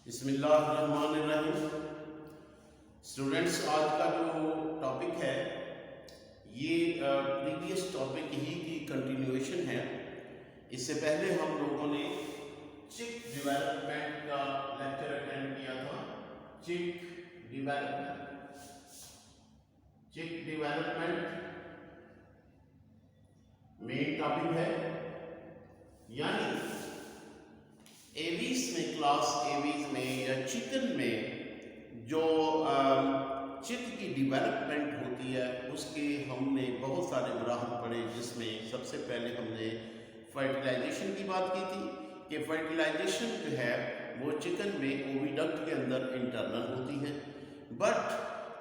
बिस्मिल्लाहिर्रहमानिर्रहीम। स्टूडेंट्स, आज का जो टॉपिक है ये प्रीवियस टॉपिक ही की कंटिन्यूएशन है। इससे पहले हम लोगों ने चिक डेवलपमेंट का लेक्चर अटेंड किया था। चिक डेवलपमेंट मेन टॉपिक है, यानी एवीज में, क्लास एवीज में या चिकन में जो चिक की डेवलपमेंट होती है उसके हमने बहुत सारे उदाहरण पढ़े, जिसमें सबसे पहले हमने फर्टिलाइजेशन की बात की थी कि फर्टिलाइजेशन जो है वो चिकन में ओविडक्ट के अंदर इंटरनल होती है, बट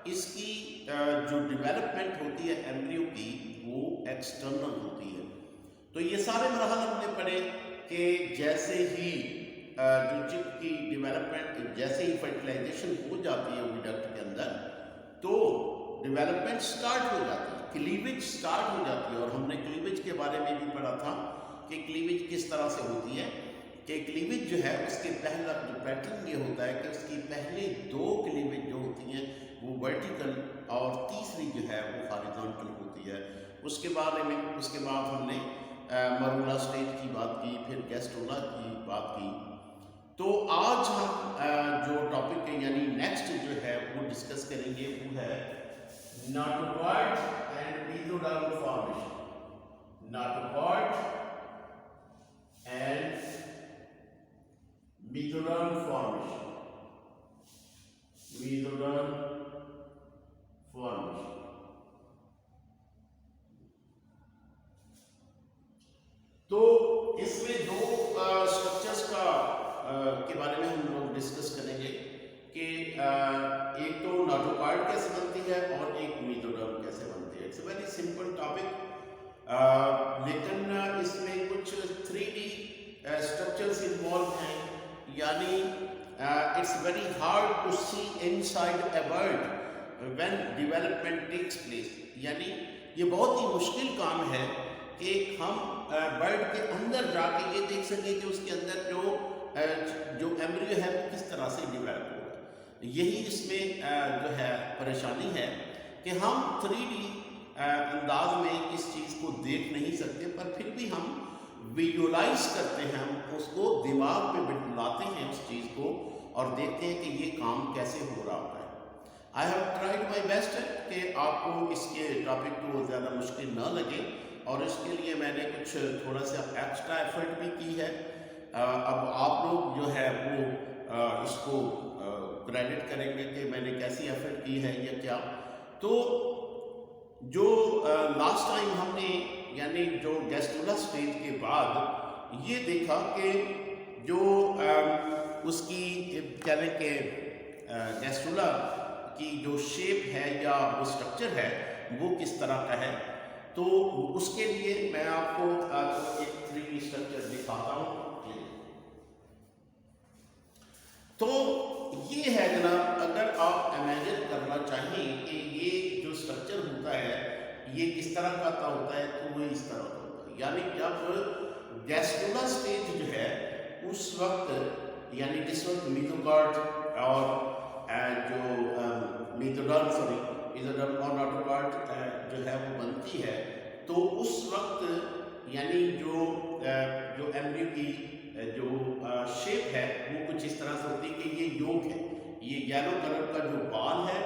इसकी जो डेवलपमेंट होती है एम्ब्रियो की वो एक्सटर्नल होती है। तो ये सारे मरहल हमने पढ़े कि जैसे ही जो चिक की डेवलपमेंट, जैसे ही फर्टिलाइजेशन हो जाती है ओविडक्ट के अंदर, तो डेवलपमेंट स्टार्ट हो जाती है, क्लीवेज स्टार्ट हो जाती है। और हमने क्लीवेज के बारे में भी पढ़ा था कि क्लीवेज किस तरह से होती है, कि क्लीवेज जो है उसके पहला जो पैटर्न ये होता है कि उसकी पहले दो क्लीवेज जो होती हैं वो वर्टिकल और तीसरी जो है वो हॉरिजॉन्टल होती है। उसके बाद हमने मरूला स्टेज की बात की, फिर गैस्ट्रोला की बात की। तो आज हम जो टॉपिक है यानी नेक्स्ट जो है वो डिस्कस करेंगे वो है notochord and mesoderm formation. Notochord and mesoderm formation. तो इसमें दो स्ट्रक्चर्स के बारे में हम लोग डिस्कस करेंगे कि एक तो नाटोकॉर्ड कैसे बनती है और एक मेसोडर्म कैसे बनती है। It's a very simple topic, लेकिन इसमें कुछ 3D स्ट्रक्चर्स इन्वॉल्व हैं, यानी it's very hard to see inside a bird when development takes place. यानी ये बहुत ही मुश्किल काम है कि हम बर्ड के अंदर जाके ये देख सकें कि उसके अंदर जो एम्ब्रियो है वो किस तरह से डेवलप होगा। यही इसमें जो है परेशानी है कि हम 3D अंदाज में इस चीज़ को देख नहीं सकते, पर फिर भी हम विजुअलाइज करते हैं, हम उसको दिमाग पे बिठाते हैं उस चीज़ को और देखते हैं कि ये काम कैसे हो रहा होता है। आई हैव ट्राइड माई बेस्ट कि आपको इसके टॉपिक को ज़्यादा मुश्किल न लगे, और इसके लिए मैंने कुछ थोड़ा सा एक्स्ट्रा एफर्ट भी की है। अब आप लोग जो है वो इसको क्रेडिट करेंगे कि मैंने कैसी एफर्ट की है या क्या। तो जो लास्ट टाइम हमने यानी जो गैस्ट्रोला स्टेज के बाद ये देखा कि जो उसकी कह लें कि गैस्ट्रोला की जो शेप है या वो स्ट्रक्चर है वो किस तरह का है। तो उसके लिए मैं आपको एक 3D स्ट्रक्चर दिखाता हूँ। तो ये है जनाब, अगर आप इमेजिन करना चाहें कि ये जो स्ट्रक्चर होता है ये किस तरह का होता है, तो वो इस तरह का होता है। यानी जब गैस्ट्रोला स्टेज जो है उस वक्त, यानी जिस वक्त मेसोकॉर्ड और जो मेसोडर्म और नाटोकॉर्ड जो है वो बनती है, तो उस वक्त यानी जो एम्ब्रियो की जो शेप है वो कुछ इस तरह से होती है कि ये योक है, ये येलो कलर का जो बाल है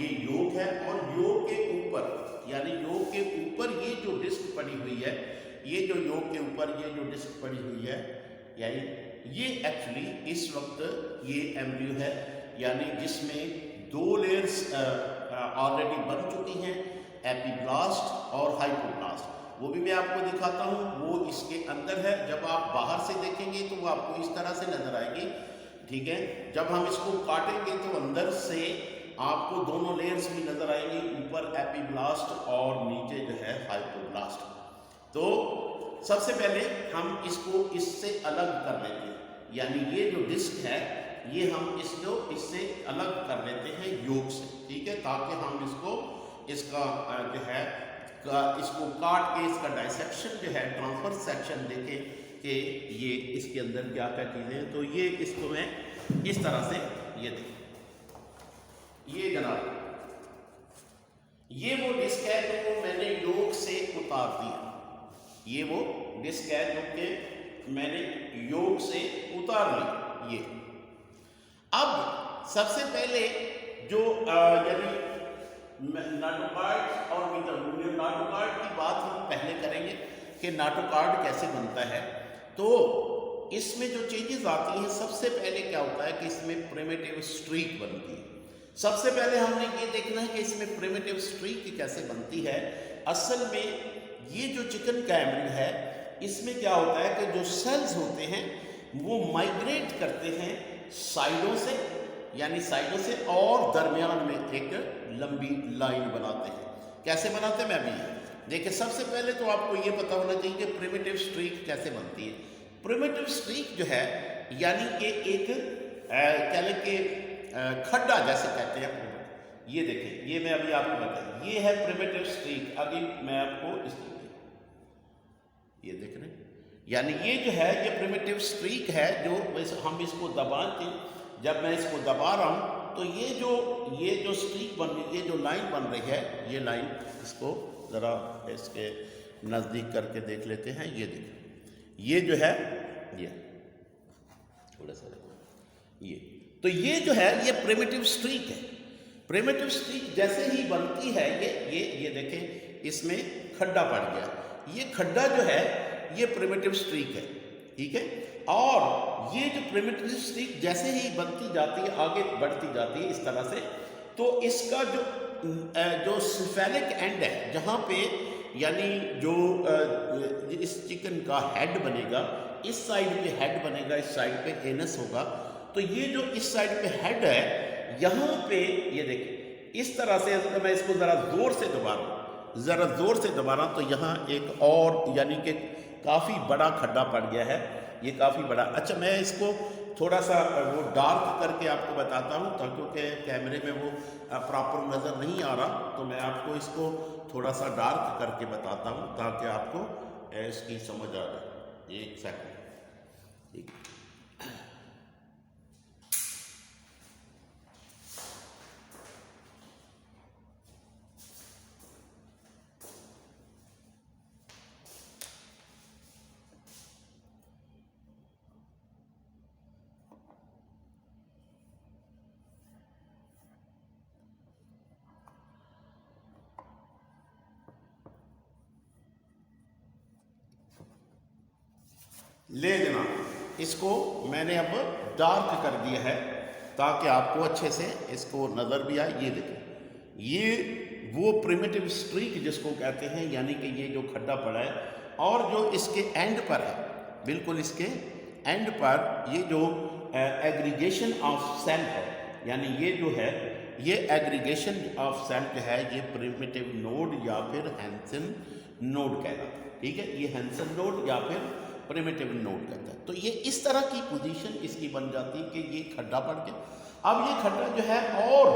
ये योक है, और योक के ऊपर यानी योक के ऊपर ये जो डिस्क पड़ी हुई है, ये जो योक के ऊपर ये जो डिस्क पड़ी हुई है, यानी ये एक्चुअली इस वक्त ये एम्ब्रियो है, यानी जिसमें दो लेयर्स ऑलरेडी बन चुकी हैं, एपीब्लास्ट और हाइपोब्लास्ट। वो भी मैं आपको दिखाता हूँ, वो इसके अंदर है। जब आप बाहर से देखेंगे तो वो आपको इस तरह से नजर आएगी, ठीक है। जब हम इसको काटेंगे तो अंदर से आपको दोनों लेयर्स भी नजर आएंगी, ऊपर एपीब्लास्ट और नीचे जो है हाइपोब्लास्ट। तो सबसे पहले हम इसको इससे अलग कर लेते हैं, यानी ये जो डिस्क है ये हम इससे अलग कर लेते हैं योक से, ठीक है, ताकि हम इसका जो है इसको काट के इसका डाइसेक्शन जो है, ट्रांसफर सेक्शन देखें कि ये इसके अंदर क्या क्या चीज़ें हैं। तो ये इसको मैं इस तरह से। ये देखिए, ये जनाब, ये वो डिस्क है जो मैंने योग से उतार दिया। ये वो डिस्क है जो कि मैंने योग से उतार ली। ये अब सबसे पहले जो यानी नाटोकार्ड और मीथोडोनियम, नाटोकार्ड की बात हम पहले करेंगे कि नाटोकार्ड कैसे बनता है। तो इसमें जो चेंजेस आती हैं, सबसे पहले क्या होता है कि इसमें प्रिमिटिव स्ट्रीक बनती है। सबसे पहले हमने ये देखना है कि इसमें प्रिमिटिव स्ट्रीक कैसे बनती है। असल में ये जो चिकन कैमरी है, इसमें क्या होता है कि जो सेल्स होते हैं वो माइग्रेट करते हैं साइडों से, यानी साइडों से, और दरमियान में एक लंबी लाइन बनाते हैं। कैसे बनाते हैं मैं अभी देखिए। सबसे पहले तो आपको ये पता होना चाहिए कि प्रिमिटिव स्ट्रीक कैसे बनती है। प्रिमिटिव स्ट्रीक जो है यानी कि एक कह लें कि खड्डा जैसे कहते हैं। ये देखिए, ये मैं अभी आपको बताऊं, ये है प्रिमिटिव स्ट्रीक। अभी मैं आपको ये देख रहे हैं, यानी ये जो है ये प्रिमिटिव स्ट्रीक है जो हम इसको दबाते, जब मैं इसको दबा रहा हूं तो ये जो स्ट्रीक बन रही, ये जो लाइन बन रही है, ये लाइन, इसको ज़रा इसके नज़दीक करके देख लेते हैं। ये देखिए, ये जो है, ये थोड़ा सा ये, तो ये जो है ये प्रिमिटिव स्ट्रीक है। प्रिमिटिव स्ट्रीक जैसे ही बनती है, ये देखें, इसमें खड्डा पड़ गया। ये खड्डा जो है ये प्रिमिटिव स्ट्रीक है, ठीक है। और ये जो प्रिमिटिव स्ट्रीक जैसे ही बनती जाती है, आगे बढ़ती जाती है इस तरह से, तो इसका जो सिफेलिक एंड है, जहाँ पे यानी जो इस चिकन का हेड बनेगा, इस साइड पे हेड बनेगा, इस साइड पे एनस होगा। तो ये जो इस साइड पे हेड है, यहाँ पे ये देखिए इस तरह से, तो मैं इसको ज़रा ज़ोर से दबा रहा हूँ, ज़रा ज़ोर से दबा रहा हूँ, तो यहाँ एक और यानी कि काफ़ी बड़ा खड्डा पड़ गया है, ये काफ़ी बड़ा। अच्छा, मैं इसको थोड़ा सा वो डार्क करके आपको बताता हूँ, क्योंकि कैमरे में वो प्रॉपर नज़र नहीं आ रहा, तो मैं आपको इसको थोड़ा सा डार्क करके बताता हूँ ताकि आपको इसकी समझ आ जाए। एक सेकंड, ठीक। ले लेना, इसको मैंने अब डार्क कर दिया है ताकि आपको अच्छे से इसको नज़र भी आए। ये देखिए, ये वो प्रिमिटिव स्ट्रीक जिसको कहते हैं, यानी कि ये जो खड्डा पड़ा है, और जो इसके एंड पर है, बिल्कुल इसके एंड पर ये जो एग्रीगेशन ऑफ सेल है, यानी ये जो है ये एग्रीगेशन ऑफ सेल जो है, ये प्रिमिटिव नोड या फिर हैंसन नोड कहलाता है, ठीक है। ये हैंसन नोड या फिर प्रिमिटिव नोड कहता है। तो ये इस तरह की पोजीशन इसकी बन जाती है कि ये खड्डा पड़ गया। अब ये खड्डा जो है और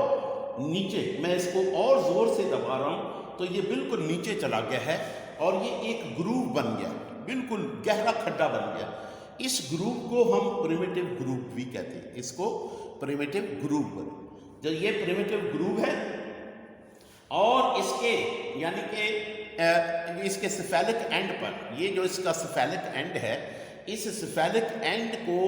नीचे, मैं इसको और जोर से दबा रहा हूं तो ये बिल्कुल नीचे चला गया है और ये एक ग्रूव बन गया, बिल्कुल गहरा खड्डा बन गया। इस ग्रूव को हम प्रिमिटिव ग्रूव भी कहते हैं, इसको प्रिमिटिव ग्रूव बन। जो ये प्रिमिटिव ग्रूव है और इसके यानी कि इसके सिफेलिक एंड पर, ये जो इसका सिफेलिक एंड है, इस सिफेलिक एंड को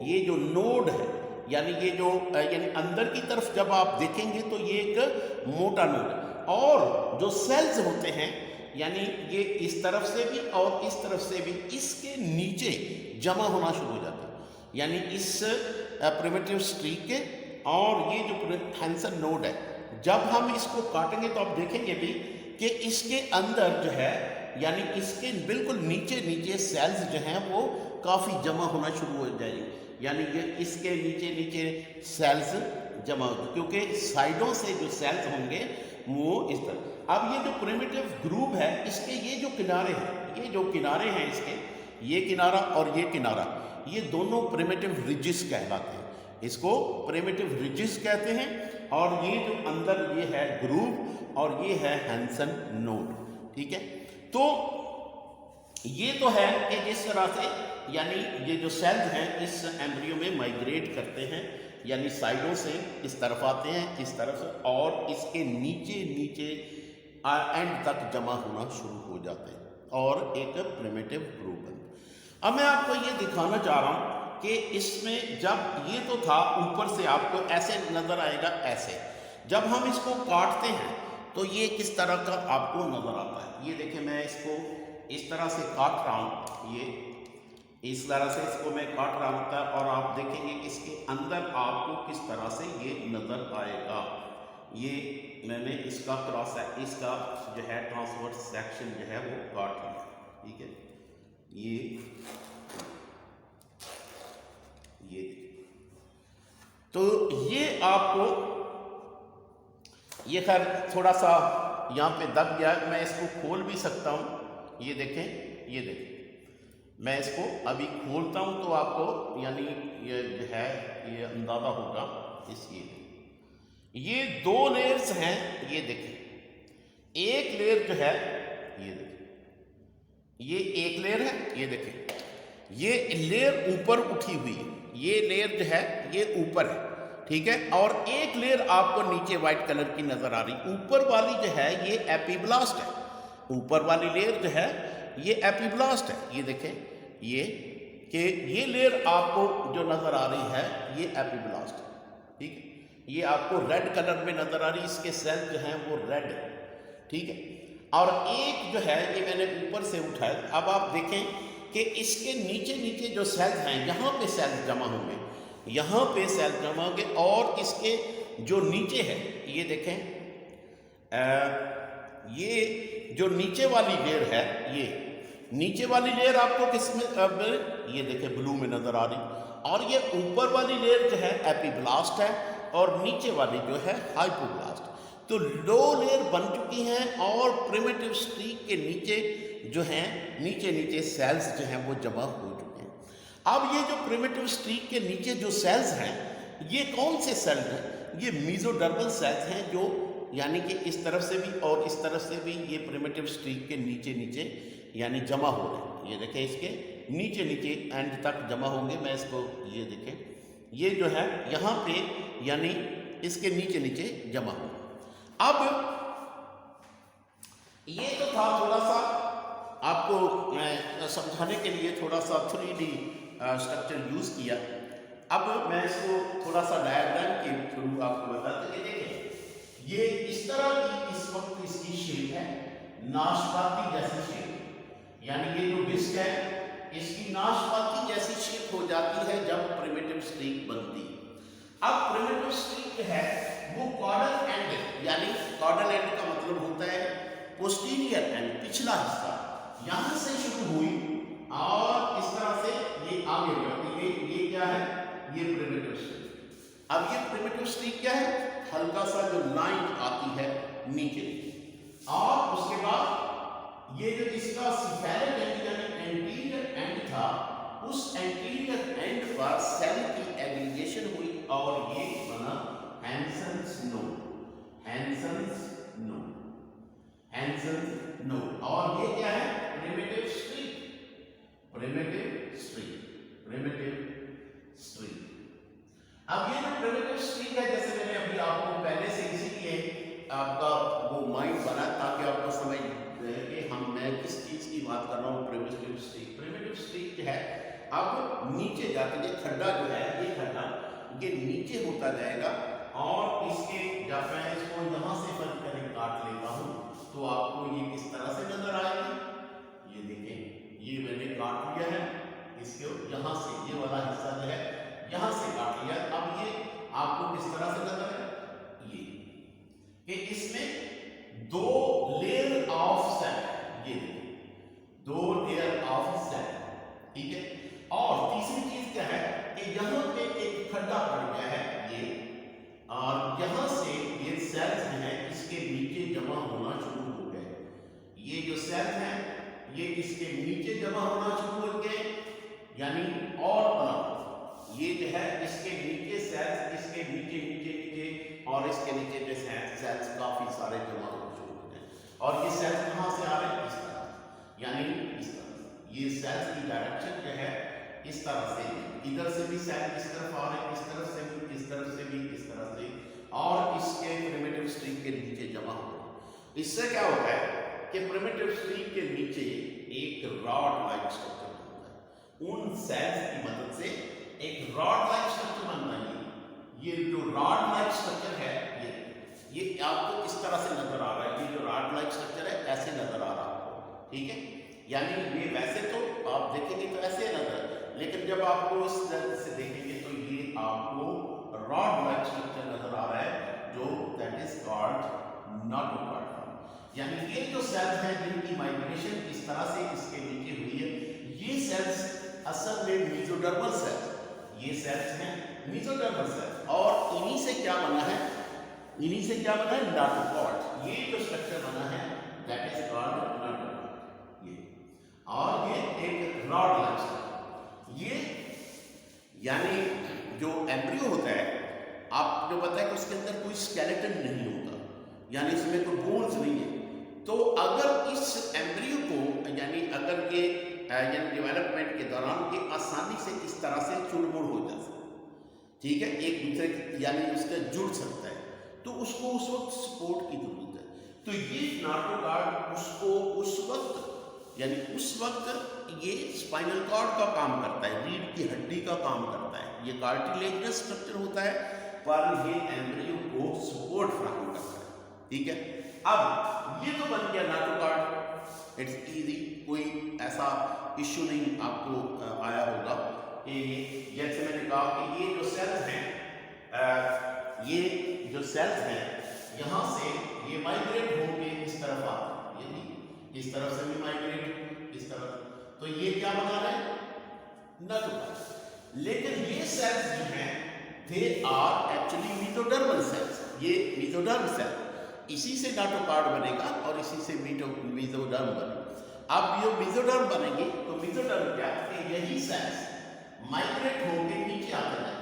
ये जो नोड है, यानी ये जो यानी अंदर की तरफ जब आप देखेंगे तो ये एक मोटा नोड है, और जो सेल्स होते हैं यानी ये इस तरफ से भी और इस तरफ से भी इसके नीचे जमा होना शुरू हो जाता है, यानी इस प्रिमिटिव स्ट्रीक के। और ये जो हैंसन नोड है, जब हम इसको काटेंगे तो आप देखेंगे भी कि इसके अंदर जो है यानी इसके बिल्कुल नीचे नीचे सेल्स जो हैं वो काफ़ी जमा होना शुरू हो जाएंगे, यानी ये इसके नीचे नीचे सेल्स जमा हो, क्योंकि साइडों से जो सेल्स होंगे वो इस तरह। अब ये जो प्रिमिटिव ग्रूव है, इसके ये जो किनारे हैं, ये जो किनारे हैं इसके, ये किनारा और ये किनारा, ये दोनों प्रिमिटिव रिजिस कहलाते हैं, इसको प्रिमिटिव रिजिस कहते हैं। और ये जो अंदर ये है ग्रूव और ये है हैंसन नोड, ठीक है। तो ये तो है कि जिस तरह से यानी ये जो सेल्स हैं इस एम्ब्रियो में माइग्रेट करते हैं, यानी साइडों से इस तरफ आते हैं, इस तरफ से, और इसके नीचे नीचे एंड तक जमा होना शुरू हो जाते हैं और एक प्रिमिटिव ग्रुप है। अब मैं आपको ये दिखाना चाह रहा हूँ कि इसमें जब ये तो था ऊपर से आपको ऐसे नज़र आएगा, ऐसे जब हम इसको काटते हैं तो ये किस तरह का आपको नज़र आता है। ये देखिए मैं इसको इस तरह से काट रहा हूँ, ये इस तरह से इसको मैं काट रहा हूँ और आप देखेंगे इसके अंदर आपको किस तरह से ये नज़र आएगा। ये मैंने इसका क्रॉस इसका जो है ट्रांसवर्स सेक्शन जो है वो काट लिया, ठीक है। ये तो ये आपको ये खैर थोड़ा सा यहाँ पे दब गया, मैं इसको खोल भी सकता हूँ। ये देखें, ये देखें, मैं इसको अभी खोलता हूँ तो आपको यानी ये जो है ये अंदाज़ा होगा। ये दो लेयर्स हैं, ये देखें। एक लेयर जो है ये देखें, ये एक लेयर है, ये देखें, ये लेयर ऊपर उठी हुई है, ये लेयर जो है ये ऊपर है, ठीक है। और एक लेयर आपको नीचे व्हाइट कलर की नजर आ रही, ऊपर वाली जो है ये एपिब्लास्ट है, ऊपर वाली लेयर जो है ये एपिब्लास्ट है। ये देखें, ये लेयर आपको जो नजर आ रही है ये एपिब्लास्ट है, ठीक है। ये आपको रेड कलर में नजर आ रही, इसके सेल जो हैं वो रेड है, ठीक है। और एक जो है ये मैंने ऊपर से उठाया, अब आप देखें कि इसके नीचे नीचे जो सेल हैं यहाँ पे सेल जमा होंगे, यहाँ पे सेल जमा होंगे, और इसके जो नीचे है ये देखें, ये जो नीचे वाली लेयर है, ये नीचे वाली लेयर आपको किसमें अब ये देखें ब्लू में नजर आ रही, और ये ऊपर वाली लेयर जो है एपिब्लास्ट है और नीचे वाली जो है हाइपोब्लास्ट। तो दो लेयर बन चुकी हैं और प्रिमिटिव स्ट्रीक के नीचे जो हैं नीचे नीचे सेल्स जो हैं वो जमा हो चुके हैं। अब ये जो प्रिमिटिव स्ट्रीक के नीचे जो सेल्स हैं ये कौन से सेल्स हैं? ये मीजोडर्मल सेल्स हैं, जो यानी कि इस तरफ से भी और इस तरफ से भी ये प्रिमिटिव स्ट्रीक के नीचे नीचे यानी जमा हो रहे हैं। ये देखें इसके नीचे नीचे एंड तक जमा होंगे। मैं इसको ये देखें, ये जो है यहाँ पे यानी इसके नीचे नीचे जमा होंगे। अब ये तो था थोड़ा सा आपको मैं समझाने के लिए थोड़ा सा 3D स्ट्रक्चर यूज किया। अब मैं इसको थोड़ा सा डायग्राम के थ्रू आपको बताते कि देखें ये इस तरह की इस वक्त इसकी शेप है, नाशपाती जैसी शेप, यानी ये जो डिस्क है इसकी नाशपाती जैसी शेप हो जाती है जब प्रिमिटिव स्ट्रीक बनती है। अब प्रिमिटिव स्ट्रीक है वो कॉर्डल एंड, यानी कॉर्डल एंड का मतलब होता है पोस्टीरियर एंड, पिछला हिस्सा, यहां से शुरू हुई और इस तरह से ये आगे बढ़ती। ये क्या है? ये प्रिमिटिव स्ट्रीक। अब ये प्रिमिटिव स्ट्रीक क्या है? हल्का सा जो लाइन आती है नीचे, और उसके बाद ये जो इसका सिफेरिक एंड यानी एंटीरियर एंड था, उस एंटीरियर एंड पर सेल की एग्रीगेशन हुई और ये बना Hansen's node. Hansen's node, Hansen's node. और ये क्या है? Primitive streak, primitive streak, primitive streak. अब ये जो प्रिमिटिव स्ट्रीक है, जैसे मैंने अभी आपको पहले से इसीलिए आपका वो माइंड बना ताकि आपको समझ रहे कि मैं किस चीज की बात कर रहा हूँ। प्रिमिटिव स्ट्रीक, प्रिमिटिव स्ट्रीक जो है अब नीचे जाके ये खड्डा जो है, ये खड्डा ये नीचे होता जाएगा, और इसके जब मैं इसको यहाँ से बंद करके काट लेता हूँ तो आपको ये किस तरह से नजर आएगी। ये देखें, ये मैंने काट लिया है, इसके यहाँ से ये वाला हिस्सा जो है यहाँ से काट लिया। अब ये आपको किस तरह से नजर है? ये कि इसमें दो लेयर ऑफ सेल, ये देखें दो लेयर ऑफ सेल, ठीक है। और तीसरी चीज क्या है कि यहाँ पे एक खड्डा पड़ गया है ये, और यहाँ से ये सेल्स हैं इसके नीचे जमा होना शुरू हो गए। ये जो सेल्स हैं ये इसके नीचे जमा होना शुरू हो गए, यानी और ये जो है इसके नीचे सेल्स, इसके नीचे नीचे नीचे और इसके नीचे जो सेल्स काफी सारे जमा होना शुरू हो गए। और ये सेल्स कहाँ से आ रहे हैं? इस तरह, यानी इस तरह। ये सेल्स की डायरेक्शन जो है इस तरह से, इधर से भी सेल इस तरफ आ रहे हैं, इस तरफ से भी, इस तरफ से भी, इस तरह से, और इसके प्रिमिटिव स्ट्रिंग के नीचे जमा हो रहे हैं। इससे क्या होता है कि प्रिमिटिव स्ट्रिंग के नीचे एक रॉड लाइक स्ट्रक्चर बनता है। उन सेल्स की मदद से एक रॉड लाइक स्ट्रक्चर बनता है। ये जो रॉड लाइक स्ट्रक्चर है, ये आपको इस तरह से नजर आ रहा है। ये जो रॉड लाइक स्ट्रक्चर है ऐसे नजर आ रहा है आपको, ठीक है। यानी ये वैसे तो आप देखेंगे तो ऐसे नजर, लेकिन जब आपको इस तरह से देखेंगे तो ये आपको रॉड लाइक स्ट्रक्चर नजर आ रहा है, जो दैट इज कॉल्ड नोटोकॉर्ड। यानी ये जो सेल्स हैं जिनकी माइग्रेशन इस तरह से इसके नीचे हुई है, ये सेल्स असल में मेसोडर्मल सेल्स, ये सेल्स हैं मेसोडर्मल सेल्स। और इन्हीं से क्या बना है, इन्हीं से क्या बना है, नोटोकॉर्ड। ये जो स्ट्रक्चर बना है दैट इज कॉल्ड नोटोकॉर्ड। ये और ये एक रॉड लाइक स्ट्रक्चर। ये यानी जो एम्ब्रियो होता है, आपको पता है कि उसके अंदर कोई स्केलेटन नहीं होता, यानी इसमें कोई बोन्स नहीं है। तो अगर इस एम्ब्रियो को यानी अगर ये यानी डेवलपमेंट के दौरान ये आसानी से इस तरह से चुड़मुड़ हो जाता है, ठीक है, एक दूसरे की यानी उसका जुड़ सकता है, तो उसको उस वक्त सपोर्ट की जरूरत है। तो ये नोटोकॉर्ड उसको उस वक्त यानी उस वक्त ये स्पाइनल कॉर्ड का काम करता है, रीढ़ की हड्डी का काम करता है। ये कार्टिलेजनस स्ट्रक्चर होता है, पर ये एम्ब्रियो को सपोर्ट फराहम करता है, ठीक है। अब ये तो बन गया नोटोकॉर्ड, इट्स इजी, कोई ऐसा इश्यू नहीं आपको आया होगा कि जैसे मैंने कहा कि ये जो सेल्स हैं, ये जो सेल्स हैं यहाँ से ये माइग्रेट होके इस तरफ आते हैं, ये इस तरफ से भी माइग्रेट इस तरफ, तो ये क्या बना रहे हैं, नोटोकॉर्ड। लेकिन ये सेल्स जो हैं they are actually mesodermal cells, ये मेसोडर्म सेल, इसी से नोटोकॉर्ड बनेगा और इसी से मेसोडर्म बनेगा। अब ये मेसोडर्म बनेंगे तो मेसोडर्म क्या है, यही सेल्स माइग्रेट होके नीचे आते हैं,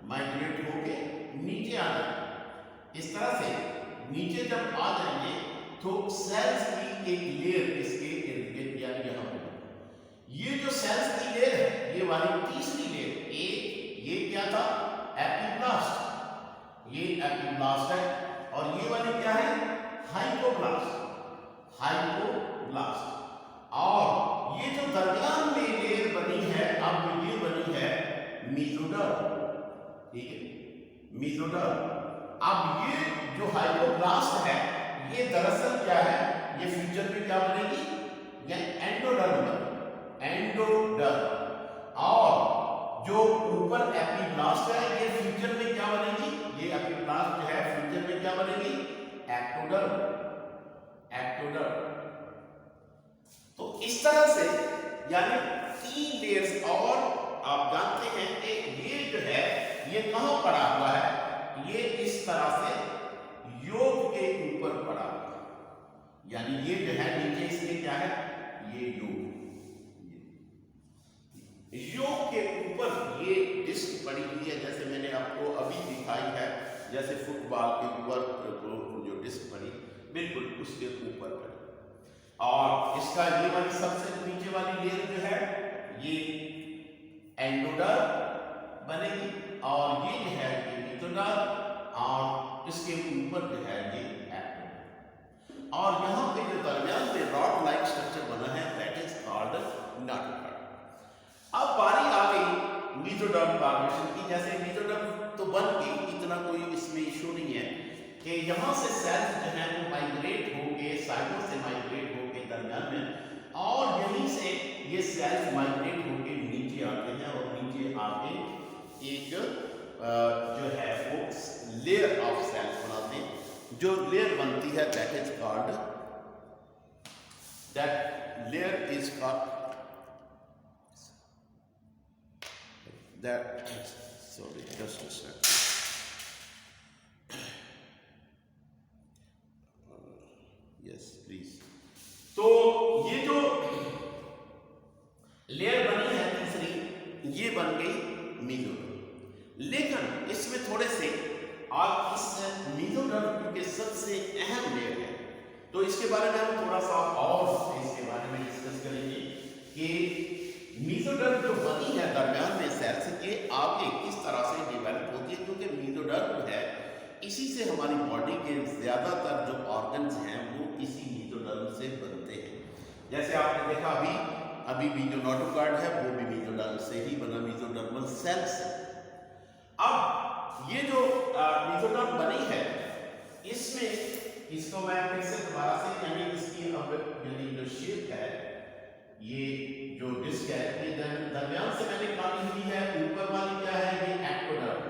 माइग्रेट होके नीचे आ जाएंगे। इस तरह से नीचे जब आ जाएंगे तो सेल्स की एक लेयर इसके इर्द गिर्द यानी यहाँ पे, ये जो सेल्स की लेयर है, ये वाली तीसरी लेयर, ये क्या था, एपिब्लास्ट, ये एपिब्लास्ट है, और ये वाली क्या है, हाइपोब्लास्ट, हाइपोब्लास्ट। और ये जो दरमियान में लेयर बनी है, अब ये बनी है मेसोडर्म, ठीक है, मेसोडर्म। अब ये जो हाइपोब्लास्ट है, ये दरअसल क्या है, ये फ्यूचर में क्या बनेगी, ये एंडोडर्म, एंडोडर्म। और जो ऊपर एपिब्लास्ट है, ये फ्यूचर में क्या बनेगी, ये एपिब्लास्ट जो है फ्यूचर में क्या बनेगी, एक्टोडर्म, एक्टोडर्म। तो इस तरह से यानी 3 लेयर्स, और आप जानते हैं कि ये जो है ये कहां पड़ा हुआ है, ये इस तरह से योग के ऊपर पड़ा हुआ है, यानी ये जो है नीचे इसमें क्या है, ये योग के ऊपर ये डिस्क पड़ी हुई है, जैसे मैंने आपको अभी दिखाई है, जैसे फुटबॉल के ऊपर जो डिस्क पड़ी बिल्कुल उसके ऊपर पड़ी। और इसका ये वाली सबसे नीचे वाली लेयर जो है ये एंडोडर्म बनेगी, और ये जो है ये मेसोडर्म, और इसके ऊपर जो है ये एक्टोडर्म। और यहाँ पे जो दरमियान में रॉड लाइक स्ट्रक्चर बना है दैट इज कॉल्ड नोटोकॉर्ड। अब बारी आ गई मेसोडर्म फॉर्मेशन की। जैसे मेसोडर्म तो बन गई, इतना कोई इसमें इशू नहीं है कि यहाँ से सेल्स जो है वो माइग्रेट होके, साइडों से माइग्रेट होके दरमियान में, और यहीं से ये सेल्स माइग्रेट होके नीचे आते हैं, और नीचे आके एक जो है वो लेयर ऑफ सेल्स बनाते हैं। जो लेयर बनती है that is called, that layer is called, that sorry just a sec, yes please। तो ये जो लेयर बनी है तीसरी, ये बन गई मेसोडर्म। लेकिन इसमें थोड़े से आप इस मेसोडर्म के सबसे अहम लेयर है, तो इसके बारे में हम थोड़ा सा और इसके बारे में डिस्कस करेंगे कि मेसोडर्म जो बनी है दरमियान में सेल्स, ये आगे किस तरह से डेवलप होती है, क्योंकि मेसोडर्म है, इसी से हमारी बॉडी के ज़्यादातर जो ऑर्गन्स हैं वो इसी मेसोडर्म से बनते हैं। जैसे आपने देखा अभी भी जो नोटोकॉर्ड है वो भी मेसोडर्म से ही बना, मेसोडर्मल सेल से। अब ये जो मेसोडर्म बनी है, इसमें इसको मैं फिर से दोबारा से, यानी इसकी अब यानी जो शेप है, ये जो डिस्क है, ये दरमियान से मैंने काटी हुई है। ऊपर वाली क्या है, ये एक्टोडर्म,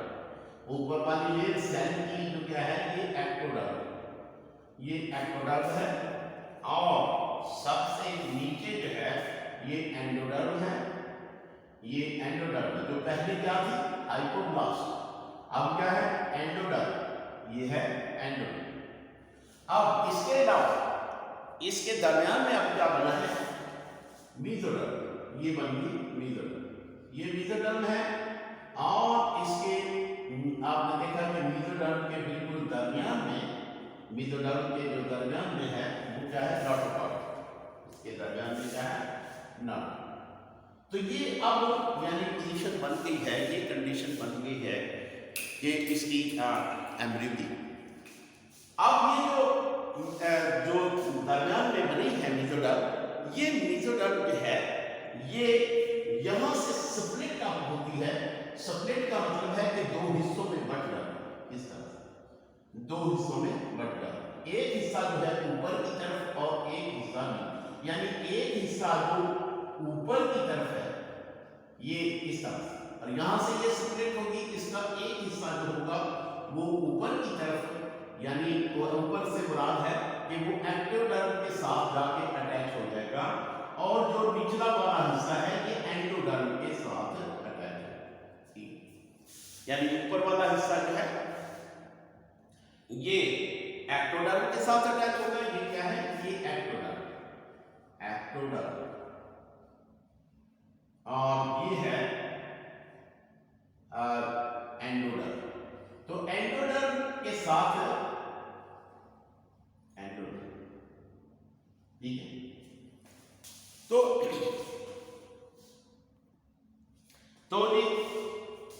ऊपर वाली लेयर सेल की जो क्या है, ये एक्टोडर्म, ये एक्टोडर्म है। और सबसे नीचे जो है ये एंडोडर्म है, ये एंडोडर्म जो पहले क्या थी, हाइपोब्लास्ट, अब क्या है, एंडोडर्म, ये है एंडोडर्म। अब इसके अलावा इसके दरमियान में अब क्या बना है, मेसोडर्म, ये बन गई मेसोडर्म, ये मेसोडर्म है। और इसके आपने देखा कि मेसोडर्म के बिल्कुल दरमियान में, मेसोडर्म के जो दरमियान में है वो क्या है, नोटोकॉर्ड, इसके दरमियान में क्या है, नोट। तो ये अब यानी पोजीशन बन गई है, ये कंडीशन बन गई है कि इसकी एम्ब्रियो की। अब ये जो दरमियान में बनी है मेसोडर्म, ये मेसोडर्म जो है ये यहां से स्प्लिट अप होती है। स्प्लिट का मतलब है कि दो हिस्सों में बट जाना, इस तरह से दो हिस्सों में बट जाना। एक हिस्सा जो है ऊपर की तरफ और एक हिस्सा नीचे, यानी एक हिस्सा जो ऊपर की तरफ है ये इस तरह से, और यहां से ये स्प्लिट होगी, इसका एक हिस्सा जो होगा वो ऊपर की तरफ, यानी वो ऊपर से मुराद है कि वो एक्टोडर्म के साथ जाके अटैच हो जाएगा, और जो निचला वाला हिस्सा है ये एंडोडर्म के साथ अटैच है। यानी ऊपर वाला हिस्सा जो है ये एक्टोडर्म के साथ अटैच होगा, ये क्या है, ये एक्टोडर्म, एक्टोडर्म, और ये है एंडोडर्म। तो एंडोडर्म के साथ एंडोडर्म, ठीक है। तो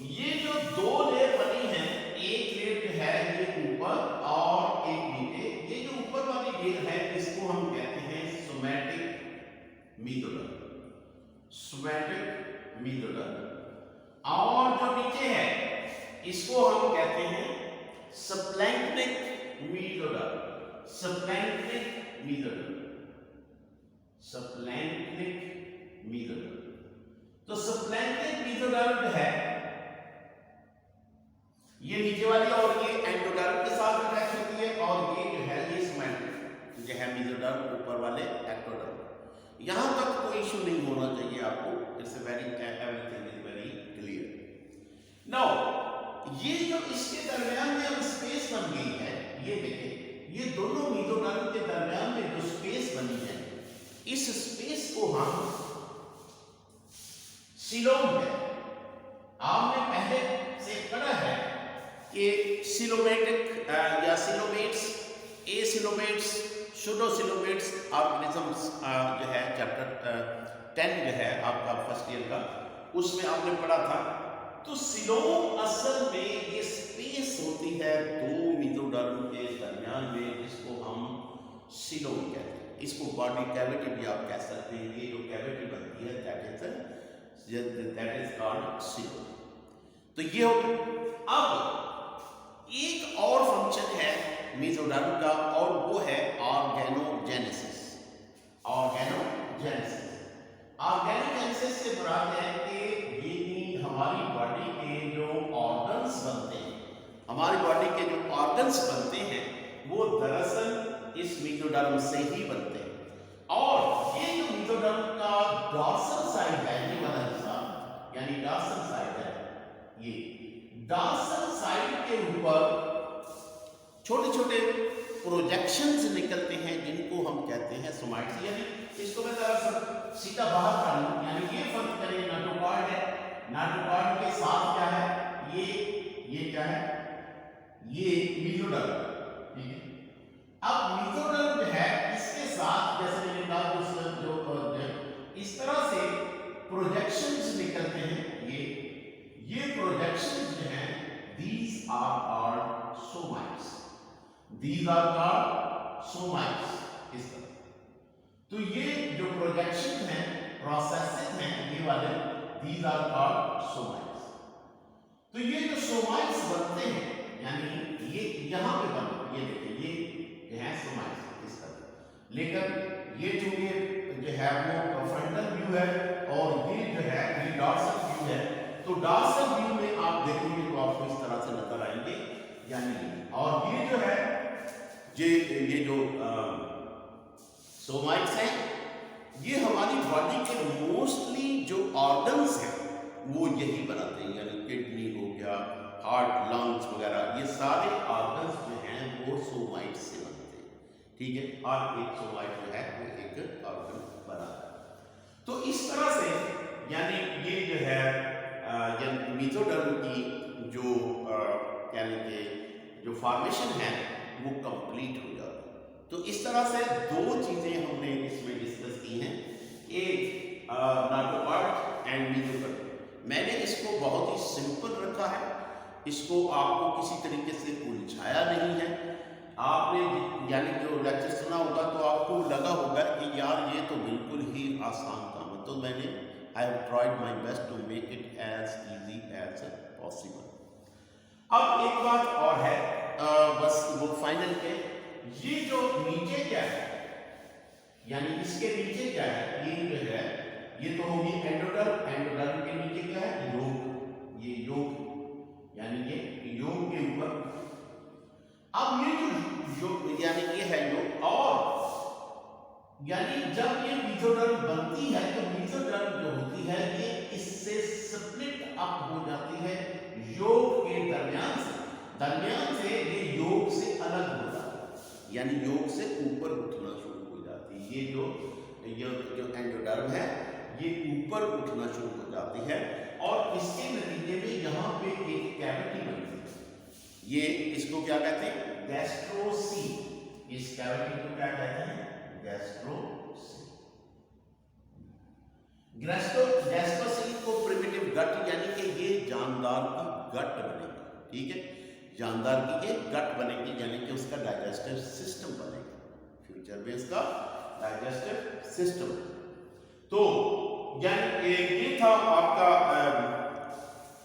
ये जो दो लेयर बनी है, एक लेयर जो है ये ऊपर और एक नीचे, ये जो ऊपर वाली लेयर है इसको हम कहते हैं सोमैटिक मेसोडर्म, सोमैटिक मेसोडर्म, और जो नीचे है इसको हम कहते हैं सप्लैंक्टिक मेसोडर्म, सप्लैंक्टिक मेसोडर्म, सप्लैंक्टिक मेसोडर्म। तो सप्लैंक्टिक मेसोडर्म है ये नीचे वाली, और ये एंडोडर्म के साथ अटैच होती है, और ये जो है ये सोमैटिक जो है मेसोडर्म, ऊपर वाले एक्टोडर्म। यहां तक कोई इशू नहीं होना चाहिए आपको, it's very, everything is very clear. Now ये जो इसके दरमियान में अब स्पेस बन गई है, ये देखें, ये दोनों मेसोडर्म के दरमियान में जो स्पेस बनी है, इस स्पेस को हम सीलोम है। आपने पहले से पढ़ा है कि सिलोमेटिक या सिलोमेट्स, एसिलोमेट्स, सूडोसिलोमेट्स ऑर्गेनिजम्स जो है चैप्टर 10 जो है आपका फर्स्ट ईयर का, उसमें आपने पढ़ा था। तो सिलोम असल में ये स्पेस होती है दो मेसोडर्म के दरमियान में, जिसको हम सिलोम कहते हैं। इसको बॉडी कैविटी भी आप कह सकते हैं, ये जो कैविटी बनती है दैट इज कॉल्ड सिलोम। तो ये हो गया। अब एक और फंक्शन है मेसोडर्म का, और वो है ऑर्गेनोजेनेसिस। ऑर्गेनोजेनेसिस, ऑर्गेनोजेनेसिस से मुराद है कि ये हमारी बॉडी के जो ऑर्गन्स बनते हैं, हमारी बॉडी के जो ऑर्गन्स बनते हैं वो दरअसल इस मेसोडर्म से ही बनते हैं। और ये जो मेसोडर्म का डॉर्सल साइड है, ये वाला हिस्सा, यानी डॉर्सल साइड है, ये डॉर्सल साइड के ऊपर छोटे छोटे प्रोजेक्शंस निकलते हैं, जिनको हम कहते हैं सोमाइट्स। यानी इसको मैं जरा सीधा बाहर कर लूं, यानी ये फर्क करें, नोटोकॉर्ड है, नोटोकॉर्ड के साथ क्या है, ये क्या है, ये मेसोडर्म, ठीक है। अब मेसोडर्म जो है इसके साथ, जैसे मैंने कहा, जो इस तरह से प्रोजेक्शंस निकलते हैं, ये प्रोजेक्शंस जो हैं these are called somites, these are called somites। इस तरह तो ये जो प्रोजेक्शन हैं, प्रोसेसेस हैं, ये वाले these are called somites। तो ये जो सोमाइट्स बनते हैं, यानी ये यहां पे बन, ये देखिए ये है सोमाइट्स इस तरह, लेकिन ये चूंकि जो है वो फ्रंटल व्यू है और ये जो है ये डॉर्सल व्यू है, तो डॉर्सल व्यू में आप देखेंगे तो आपको इस तरह से नजर आएंगे, यानी और ये जो है ये जो सोमाइट्स हैं, ये हमारी बॉडी के मोस्टली जो ऑर्गन्स हैं वो यही बनाते हैं, यानी किडनी हो गया, हार्ट, लंग्स वगैरह, ये सारे ऑर्गन्स जो हैं वो सोमाइट से बनते हैं, ठीक है। और एक सोमाइट जो है वो एक ऑर्गन बनाता है। तो इस तरह से यानी ये जो है मेसोडर्म की जो क्या लिखे जो फॉर्मेशन है वो कंप्लीट हो जाती है। तो इस तरह से दो चीजें हमने इसमें डिस्कस की हैं, एक नाटोकॉर्ड एंड मेसोडर्म। मैंने इसको बहुत ही सिंपल रखा है, इसको आपको किसी तरीके से उलझाया नहीं है। आपने यानी जो लेक्चर सुना होगा तो आपको लगा होगा कि यार ये तो बिल्कुल ही आसान काम है, तो मैंने I have tried my best to make it as easy as possible. अब एक बात और है, बस वो फाइनल के, ये जो नीचे क्या है, यानी इसके नीचे क्या है, ये जो है ये तो होगी एंडोडर्म, एंडोडर्म के नीचे क्या है, योग, ये योग, यानी ये योग के ऊपर। अब ये जो योग यानी ये है योग, और यानी जब ये मेसोडर्म बनती है तो मेसोडर्म जो होती है ये इससे स्प्लिट अप हो जाती है योग के दरमियान से ये योग से अलग हो जाती है, यानी योग से ऊपर उठना शुरू हो जाती है। ये जो एंडोडर्म है ये ऊपर उठना शुरू हो जाती है, और इसके नतीजे में यहाँ पे एक कैविटी बनती है, ये इसको क्या कहते हैं, गैस्ट्रोसील। इस कैविटी को क्या कहते हैं, गैस्ट्रोसील। गैस्ट्रोसील को प्रिमिटिव गट, यानी कि ये जानदार की गट बनेगी, ठीक है, जानदार की ये गट बनेगी, यानी कि उसका डाइजेस्टिव सिस्टम बनेगा, फ्यूचर में इसका डाइजेस्टिव सिस्टम। तो यानी ये था आपका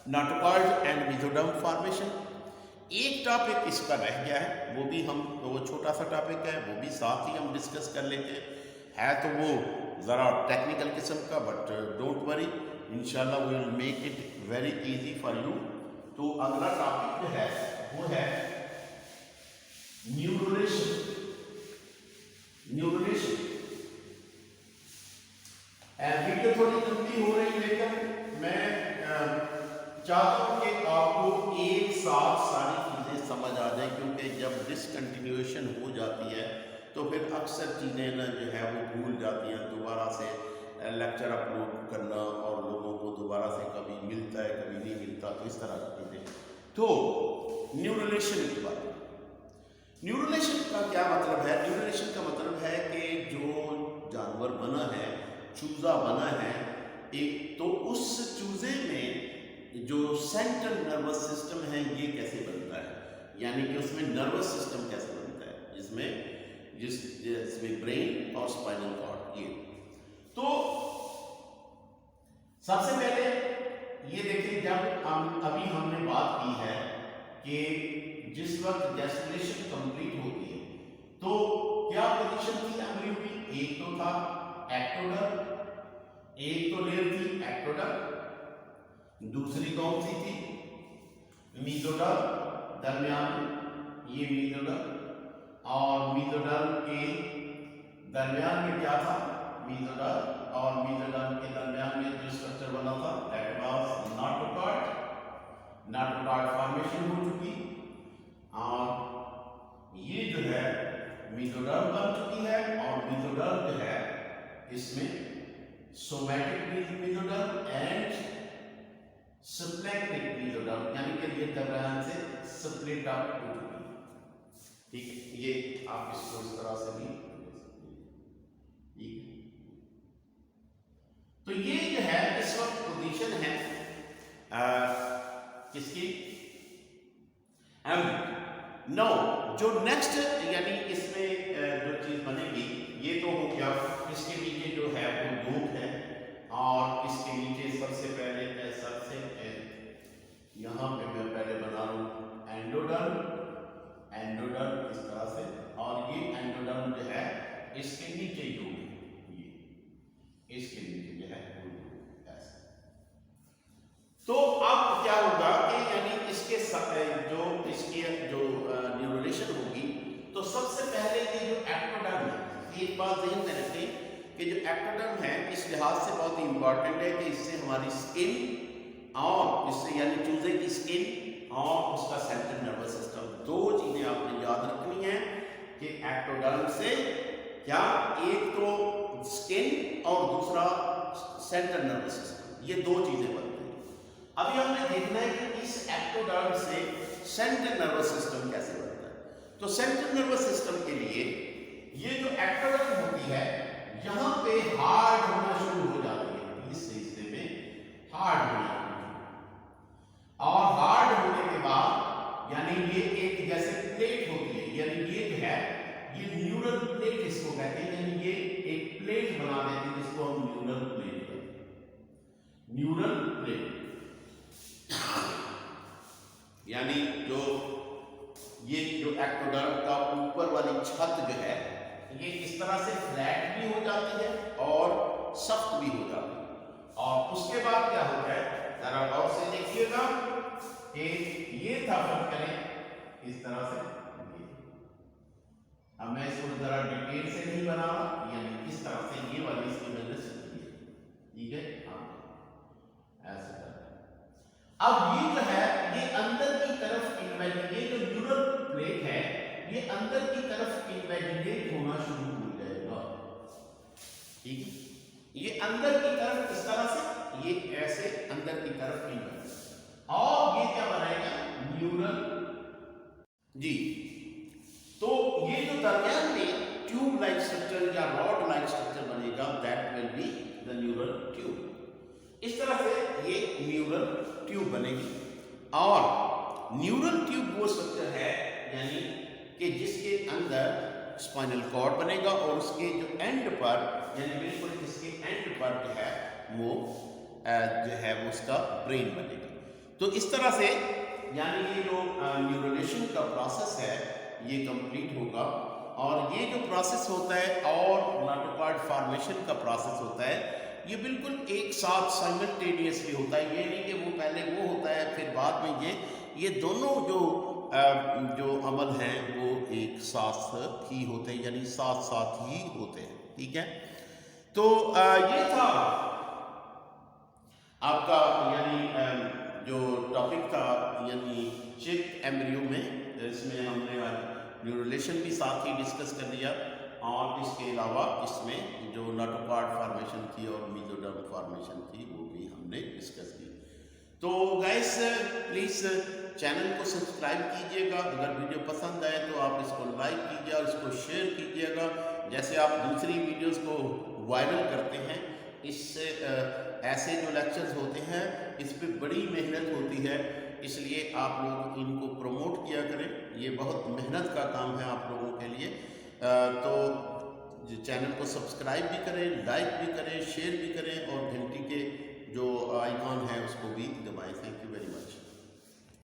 नाटोकॉर्ड एंड मेसोडर्म फॉर्मेशन। एक टॉपिक इसका रह गया है, वो भी हम वो छोटा सा टॉपिक है, वो भी साथ ही हम डिस्कस कर लेंगे, है तो वो ज़रा टेक्निकल किस्म का, बट डोंट वरी, इंशाल्लाह we will make it very easy for you. तो अगला टॉपिक जो है वो है न्यूरोलेशन। वीडियो थोड़ी लंबी हो रही, लेकिन मैं चाहता हूँ कि आपको एक साथ सारी चीज़ें समझ आ जाए, क्योंकि जब डिसकंटिन्यूएशन हो जाती है तो फिर अक्सर चीज़ें ना जो है वो भूल जाती हैं। दोबारा से लेक्चर अपलोड करना और लोगों को दोबारा से कभी मिलता है कभी नहीं मिलता, तो इस तरह की चीज़ें। तो न्यूरोलेशन की बात, न्यूरोलेशन का क्या मतलब है? न्यूरोलेशन का मतलब है कि जो जानवर बना है, चूजा बना है एक, तो उस चूजे में जो सेंट्रल नर्वस सिस्टम है ये कैसे बनता है, यानी कि उसमें नर्वस सिस्टम कैसे बनता है, जिसमें ब्रेन और स्पाइनल कॉर्ड। ये तो सबसे पहले ये देखिए, जब अभी हमने बात की है कि जिस वक्त जेस्टिलेशन कंप्लीट होती है तो क्या पोजीशन थी एम्ब्रियो की, एक तो था एक्टोडर्म, एक तो लेयर थी एक्टोडर्म, दूसरी कौन सी थी, मेसोडर्म, दरमियान ये मेसोडर्म, और मेसोडर्म के दरमियान में क्या था, मेसोडर्म और मेसोडर्म के दरमियान में जो स्ट्रक्चर बना था दैट वाज नाटोकॉर्ड। नाटोकॉर्ड फॉर्मेशन हो चुकी, और ये जो है मेसोडर्म बन चुकी है, और मेसोडर्म जो है इसमें somatic mesoderm and splenic mesoderm, यानी कि ये दरमियान से स्प्लिट अप हो चुकी है, ठीक है। ये आप इसको इस तरह से भी ले सकते हैं, ठीक है। तो ये जो है पोजीशन है किसकी, एम। नो जो नेक्स्ट यानी इसमें जो चीज बनेगी, ये तो हो गया, इसके नीचे जो है वो दूध है, और इसके नीचे सबसे पहले यहाँ पे मैं पहले बना लूँ एंडोडर्म, एंडोडर्म इस तरह से, और ये एंडोडर्म जो है इसके नीचे यूं, ये इसके नीचे जो है ऐसे। तो अब क्या होगा कि यानी इसके जो इसकी जो न्यूरोलेशन होगी, तो सबसे पहले ये जो एक्टोडर्म है, एक बात ध्यान में रखें कि जो एक्टोडर्म है इस लिहाज से बहुत ही इंपॉर्टेंट है कि इससे हमारी स्किन और इससे यानी चूजे की स्किन और उसका सेंट्रल नर्वस सिस्टम, दो चीजें आपने याद रखनी है कि एक्टोडर्म से क्या, एक तो स्किन और दूसरा सेंट्रल नर्वस सिस्टम, ये दो चीजें बनती हैं। अभी हमने देखना है कि इस एक्टोडर्म से सेंट्रल नर्वस सिस्टम कैसे बनता है। तो सेंट्रल नर्वस सिस्टम के लिए ये जो एक्टोडर्म होती है, यहाँ पे हार्ड होना शुरू हो जाती है, इस हिस्से में हार्ड होना, और हार्ड होने के बाद यानी ये एक जैसे प्लेट होती है, यानी ये जो है ये न्यूरल प्लेट इसको कहते हैं, यानी ये एक प्लेट बना देते हैं जिसको हम न्यूरल प्लेट कहते हैं, न्यूरल प्लेट। यानी जो ये जो एक्टोडर्म का ऊपर वाली छत जो है ये इस तरह से फ्लैट भी हो जाती है और सख्त भी हो जाती है, और उसके बाद क्या होता है, जरा गौर से देखिएगा कि ये था, फर्क करें इस तरह से, अब मैं इसको जरा डिटेल से नहीं बना रहा, यानी इस तरह से ये वाली इसकी वजह से, ठीक है, हाँ ऐसे। अब ये जो है ये अंदर की तरफ ये जो न्यूरल प्लेट है ये अंदर की तरफ इन्वेजिनेट होना शुरू हो जाएगा, ठीक है, ये अंदर की तरफ इस तरह से, ये ऐसे अंदर की तरफ इन्वेजिनेट, और ये क्या बनाएगा, न्यूरल जी। तो ये जो दरमियान में ट्यूब लाइक स्ट्रक्चर या रॉड लाइक स्ट्रक्चर बनेगा, that will be the neural tube. इस तरह से ये न्यूरल ट्यूब बनेगी, और न्यूरल ट्यूब वो स्ट्रक्चर है यानी कि जिसके अंदर स्पाइनल कॉर्ड बनेगा, और उसके जो एंड पर यानी बिल्कुल इसके एंड पर जो है वो वो उसका ब्रेन बनेगा। तो इस तरह से यानी ये जो न्यूरोलेशन का प्रोसेस है ये कंप्लीट होगा, और ये जो प्रोसेस होता है और नाटोकॉर्ड फॉर्मेशन का प्रोसेस होता है, ये बिल्कुल एक साथ साइमल्टेनियसली होता है। ये नहीं कि वो पहले वो होता है फिर बाद में ये दोनों जो अमल हैं वो एक साथ ही होते हैं, यानी साथ साथ ही होते हैं, ठीक है। तो ये था आपका यानी जो टॉपिक था, यानी चिक एम्ब्रियो में, इसमें हमने न्यूरोलेशन भी साथ ही डिस्कस कर लिया, और इसके अलावा इसमें जो नाटोकॉर्ड फॉर्मेशन थी और मेसोडर्म फॉर्मेशन थी वो भी हमने डिस्कस की। तो गाइस प्लीज़ चैनल को सब्सक्राइब कीजिएगा, अगर वीडियो पसंद आए तो आप इसको लाइक कीजिए और इसको शेयर कीजिएगा, जैसे आप दूसरी वीडियोस को वायरल करते हैं। इससे ऐसे जो लेक्चर्स होते हैं इस पर बड़ी मेहनत होती है, इसलिए आप लोग इनको प्रमोट किया करें, ये बहुत मेहनत का काम है आप लोगों के लिए। तो चैनल को सब्सक्राइब भी करें, लाइक भी करें, शेयर भी करें, और घंटी के जो आइकॉन है उसको भी दबाएं। Thank you very much.